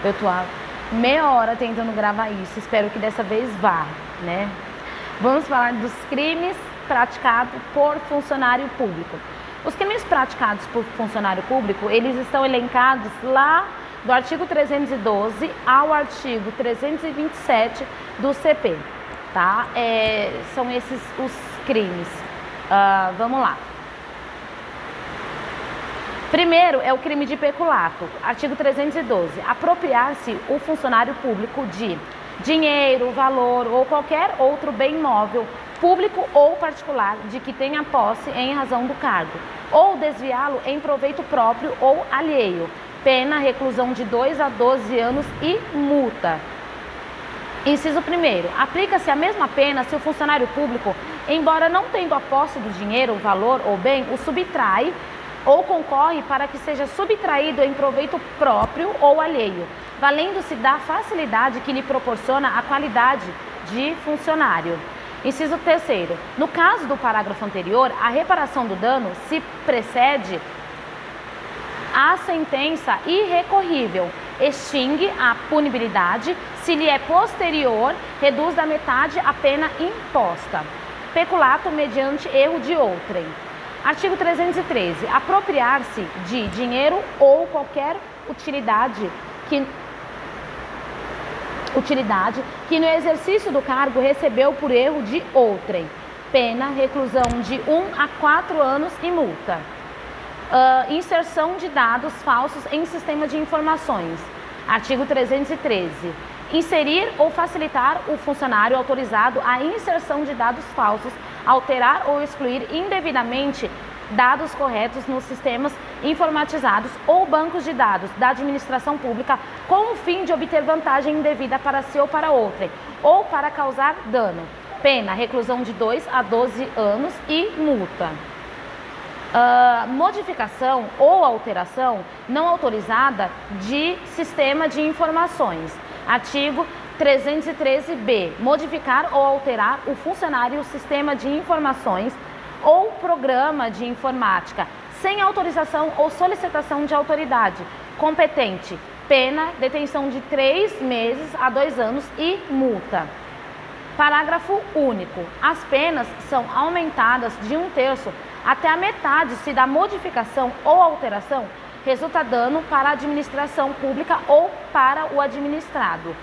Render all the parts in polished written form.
Eu tô há meia hora tentando gravar isso, espero que dessa vez vá, né? Vamos falar dos crimes praticados por funcionário público. Os crimes praticados por funcionário público, eles estão elencados lá do artigo 312 ao artigo 327 do CP, tá? São esses os crimes. Vamos lá. Primeiro é o crime de peculato, artigo 312, apropriar-se o funcionário público de dinheiro, valor ou qualquer outro bem móvel, público ou particular, de que tenha posse em razão do cargo, ou desviá-lo em proveito próprio ou alheio, pena reclusão de 2 a 12 anos e multa. Inciso 1º, aplica-se a mesma pena se o funcionário público, embora não tendo a posse do dinheiro, valor ou bem, o subtrai ou concorre para que seja subtraído em proveito próprio ou alheio, valendo-se da facilidade que lhe proporciona a qualidade de funcionário. Inciso 3º, no caso do parágrafo anterior, a reparação do dano se precede a sentença irrecorrível, extingue a punibilidade, se lhe é posterior, reduz da metade a pena imposta. Peculato mediante erro de outrem. Artigo 313. Apropriar-se de dinheiro ou qualquer utilidade que no exercício do cargo recebeu por erro de outrem. Pena, reclusão de 1 a 4 anos e multa. Inserção de dados falsos em sistema de informações. Artigo 313. Inserir ou facilitar o funcionário autorizado a inserção de dados falsos, alterar ou excluir indevidamente dados corretos nos sistemas informatizados ou bancos de dados da administração pública com o fim de obter vantagem indevida para si ou para outrem, ou para causar dano. Pena, reclusão de 2 a 12 anos e multa. Modificação ou alteração não autorizada de sistema de informações. Artigo 313b. Modificar ou alterar o funcionário, sistema de informações ou programa de informática sem autorização ou solicitação de autoridade competente. Pena, detenção de 3 meses a 2 anos e multa. Parágrafo único. As penas são aumentadas de 1/3 até a metade se da modificação ou alteração resulta dano para a administração pública ou para o administrado.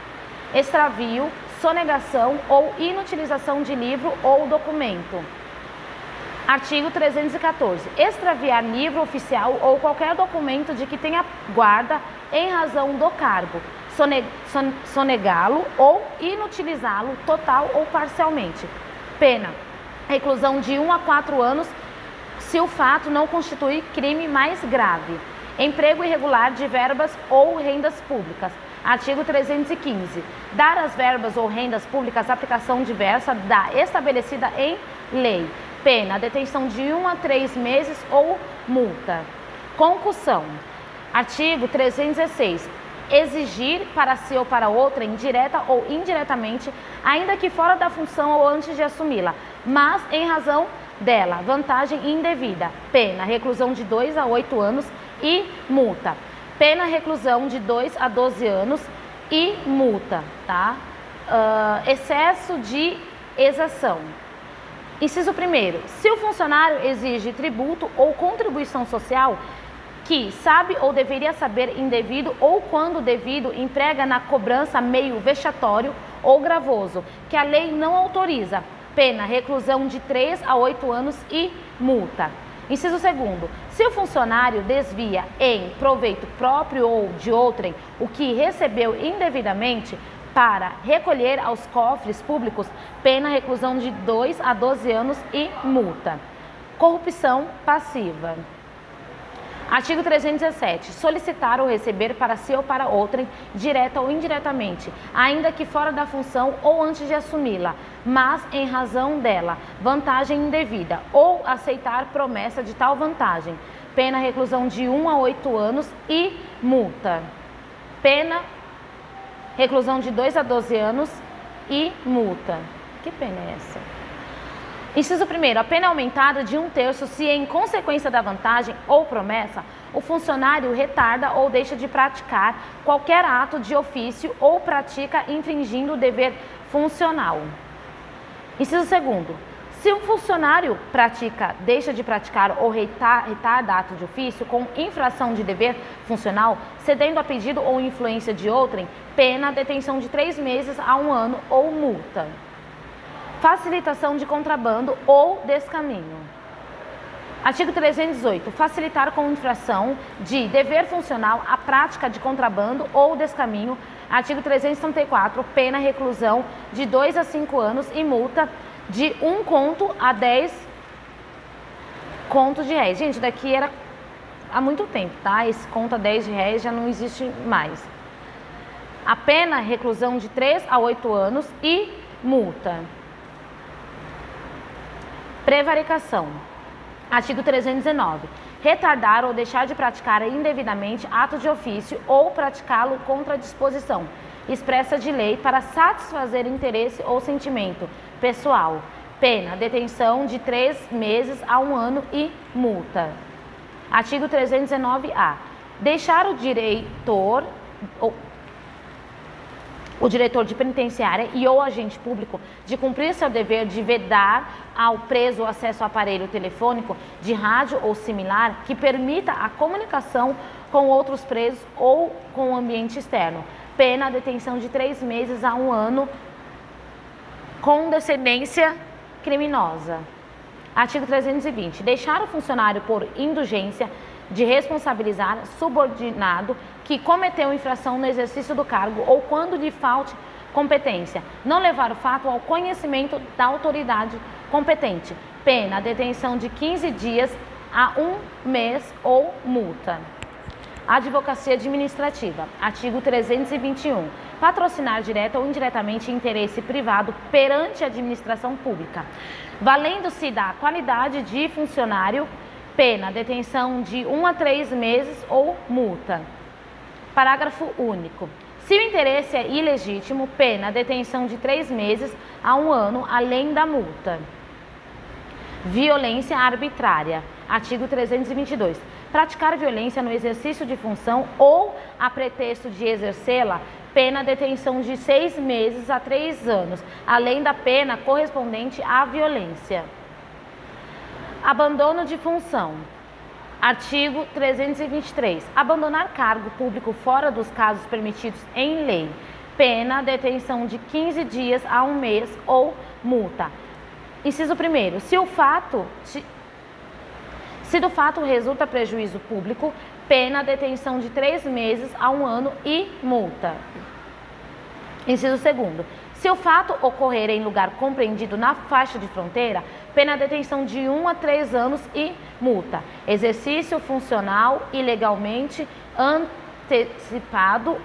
Extravio, sonegação ou inutilização de livro ou documento. Artigo 314. Extraviar livro oficial ou qualquer documento de que tenha guarda em razão do cargo. Sonegá-lo ou inutilizá-lo total ou parcialmente. Pena, reclusão de 1 a 4 anos se o fato não constituir crime mais grave. Emprego irregular de verbas ou rendas públicas. Artigo 315. Dar às verbas ou rendas públicas aplicação diversa da estabelecida em lei. Pena, detenção de 1 a 3 meses ou multa. Concussão. Artigo 316. Exigir para si ou para outra, direta ou indiretamente, ainda que fora da função ou antes de assumi-la, mas em razão dela, vantagem indevida. Pena, reclusão de 2 a 8 anos e multa. Pena, reclusão de 2 a 12 anos e multa, tá? Excesso de exação. Inciso 1º. Se o funcionário exige tributo ou contribuição social que sabe ou deveria saber indevido ou quando devido emprega na cobrança meio vexatório ou gravoso, que a lei não autoriza. Pena, reclusão de 3 a 8 anos e multa. Inciso 2º. Se o funcionário desvia em proveito próprio ou de outrem o que recebeu indevidamente para recolher aos cofres públicos, pena, reclusão de 2 a 12 anos e multa. Corrupção passiva. Artigo 317. Solicitar ou receber para si ou para outrem, direta ou indiretamente, ainda que fora da função ou antes de assumi-la, mas em razão dela, vantagem indevida, ou aceitar promessa de tal vantagem. Pena, reclusão de 1 a 8 anos e multa. Pena, reclusão de 2 a 12 anos e multa. Que pena é essa? Inciso 1º. A pena é aumentada de 1/3 se, em consequência da vantagem ou promessa, o funcionário retarda ou deixa de praticar qualquer ato de ofício ou pratica infringindo o dever funcional. Inciso 2º. Se um funcionário deixa de praticar ou retarda ato de ofício com infração de dever funcional, cedendo a pedido ou influência de outrem, pena detenção de 3 meses a 1 ano ou multa. Facilitação de contrabando ou descaminho. Artigo 318. Facilitar com infração de dever funcional a prática de contrabando ou descaminho. Artigo 334. Pena reclusão de 2 a 5 anos e multa de 1 conto a 10 contos de réis. Gente, daqui era há muito tempo, tá? Esse conto a 10 de réis já não existe mais. A pena reclusão de 3 a 8 anos e multa. Prevaricação. Artigo 319. Retardar ou deixar de praticar indevidamente ato de ofício ou praticá-lo contra a disposição expressa de lei para satisfazer interesse ou sentimento pessoal. Pena, detenção de 3 meses a 1 ano e multa. Artigo 319-A. Deixar o diretor de penitenciária e ou agente público de cumprir seu dever de vedar ao preso o acesso ao aparelho telefônico, de rádio ou similar que permita a comunicação com outros presos ou com o ambiente externo. Pena, detenção de 3 meses a 1 ano com descendência criminosa. Artigo 320. Deixar o funcionário por indulgência de responsabilizar subordinado que cometeu infração no exercício do cargo ou quando lhe falte competência. Não levar o fato ao conhecimento da autoridade competente. Pena, detenção de 15 dias a 1 mês ou multa. Advocacia administrativa. Artigo 321. Patrocinar direta ou indiretamente interesse privado perante a administração pública, valendo-se da qualidade de funcionário. Pena, detenção de 1 a 3 meses ou multa. Parágrafo único. Se o interesse é ilegítimo, pena, detenção de 3 meses a 1 ano, além da multa. Violência arbitrária. Artigo 322. Praticar violência no exercício de função ou a pretexto de exercê-la, pena, detenção de 6 meses a 3 anos, além da pena correspondente à violência. Abandono de função. Artigo 323. Abandonar cargo público fora dos casos permitidos em lei. Pena, detenção de 15 dias a 1 mês ou multa. Inciso 1º. Se do fato resulta prejuízo público, pena, detenção de 3 meses a 1 ano e multa. Inciso 2º. Se o fato ocorrer em lugar compreendido na faixa de fronteira, pena, detenção de 1 a 3 anos e multa. Exercício funcional ilegalmente antecipado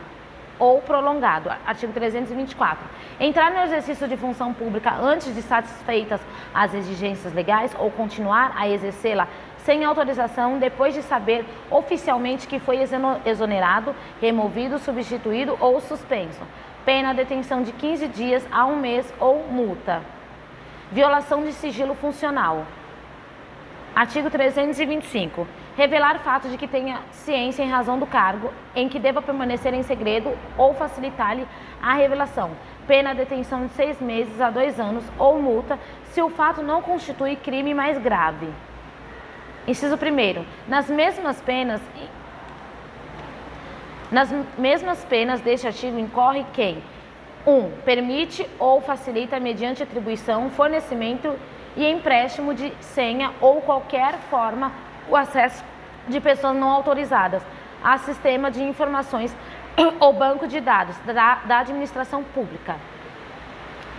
ou prolongado. Artigo 324. Entrar no exercício de função pública antes de satisfeitas as exigências legais ou continuar a exercê-la sem autorização depois de saber oficialmente que foi exonerado, removido, substituído ou suspenso. Pena, detenção de 15 dias a 1 mês ou multa. Violação de sigilo funcional. Artigo 325. Revelar fato de que tenha ciência em razão do cargo em que deva permanecer em segredo ou facilitar-lhe a revelação. Pena, detenção de 6 meses a 2 anos ou multa se o fato não constitui crime mais grave. Inciso 1º. Nas mesmas penas deste artigo incorre quem 1. Permite ou facilita mediante atribuição, fornecimento e empréstimo de senha ou qualquer forma o acesso de pessoas não autorizadas a sistema de informações ou banco de dados da administração pública.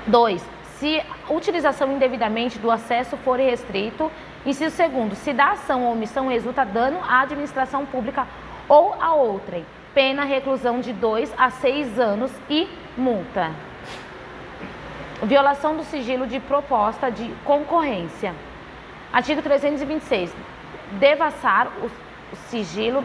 2. Se a utilização indevidamente do acesso for restrito. Inciso 2º. Se da ação ou omissão resulta dano à administração pública ou a outrem. Pena, reclusão de 2 a 6 anos e multa. Violação do sigilo de proposta de concorrência. Artigo 326. Devassar o sigilo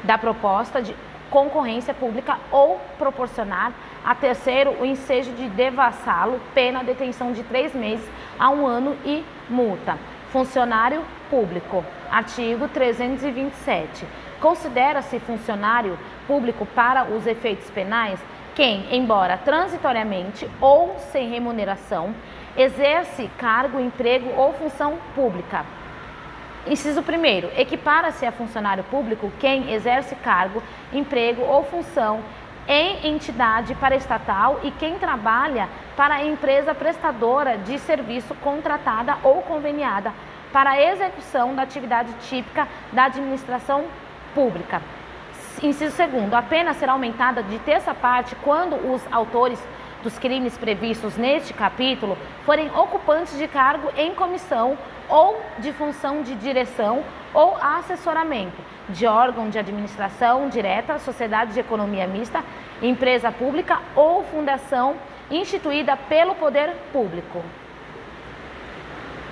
da proposta de concorrência pública ou proporcionar a terceiro o ensejo de devassá-lo, pena, detenção de 3 meses a 1 ano e multa. Funcionário público. Artigo 327. Considera-se funcionário público para os efeitos penais quem, embora transitoriamente ou sem remuneração, exerce cargo, emprego ou função pública. Inciso 1º, equipara-se a funcionário público quem exerce cargo, emprego ou função em entidade paraestatal e quem trabalha para a empresa prestadora de serviço contratada ou conveniada para a execução da atividade típica da administração pública. Inciso 2º, a pena será aumentada de terça parte quando os autores dos crimes previstos neste capítulo forem ocupantes de cargo em comissão ou de função de direção ou assessoramento de órgão de administração direta, sociedade de economia mista, empresa pública ou fundação instituída pelo poder público.